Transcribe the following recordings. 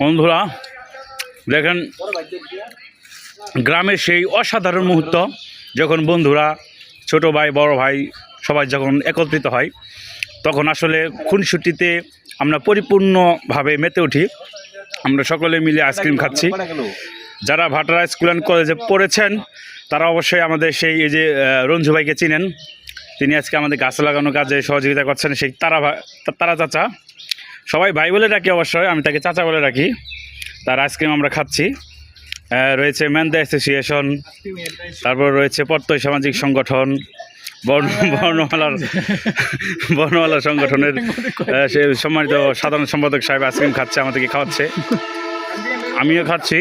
বন্ধুরা দেখেন, গ্রামের সেই অসাধারণ মুহূর্ত যখন বন্ধুরা, ছোট ভাই, বড় ভাই সবাই যখন একত্রিত হয়, তখন আসলে খুনসুটিতে আমরা পরিপূর্ণভাবে মেতে উঠি। আমরা সকলে মিলে আইসক্রিম খাচ্ছি। যারা ভাটারা স্কুল অ্যান্ড কলেজে পড়েছেন তারা অবশ্যই আমাদের সেই এই যে রঞ্জু ভাইকে চিনেন। তিনি আজকে আমাদের গাছ লাগানোর কাজে সহযোগিতা করছেন। সেই তারা চাচা, সবাই ভাই বলে ডাকি, অবশ্যই আমি তাকে চাচা বলে ডাকি। তার আইসক্রিম আমরা খাচ্ছি। রয়েছে মেন্দা অ্যাসোসিয়েশন, তারপর রয়েছে প্রত্যয় সামাজিক সংগঠন, বর্ণমালা সংগঠনের সে সম্মানিত সাধারণ সম্পাদক সাহেব আইসক্রিম খাচ্ছে, আমাদেরকে খাওয়াচ্ছে, আমিও খাচ্ছি।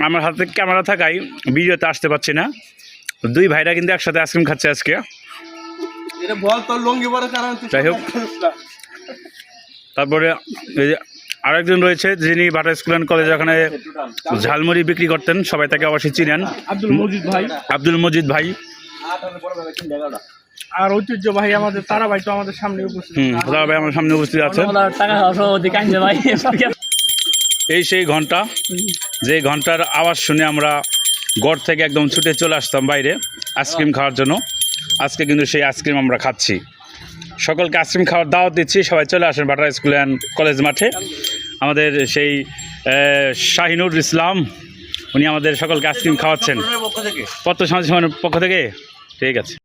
আমার হাতে ক্যামেরা থাকায় ভিডিওতে আসতে পারছি না। দুই ভাইরা কিন্তু একসাথে আইসক্রিম খাচ্ছে আজকে। যাই হোক, তারপরে আরেকজন রয়েছে যিনি ভাটা স্কুল অ্যান্ড কলেজে ওখানে ঝালমুড়ি বিক্রি করতেন, সবাই তাকে অবশ্যই চিনেন, আব্দুল মজিদ ভাই। আর ঐতিহ্য ভাই আমাদের তারা ভাই তো আমাদের সামনে উপস্থিত। তারা ভাই আমার সামনে উপস্থিত আছেন। এই সেই ঘন্টা, যে ঘন্টার আওয়াজ শুনে আমরা ঘর থেকে একদম ছুটে চলে আসতাম বাইরে আইসক্রিম খাওয়ার জন্য। আজকে কিন্তু সেই আইসক্রিম আমরা খাচ্ছি। সকলকে আইসক্রিম খাওয়ার দাওয়াত দিচ্ছি, সবাই চলে আসেন ভাটা স্কুল অ্যান্ড কলেজ মাঠে। আমাদের সেই শাহিনুর ইসলাম, উনি আমাদের সকলকে আইসক্রিম খাওয়াচ্ছেন প্রত্যয় সামাজিক সংগঠনের পক্ষ থেকে। ঠিক আছে।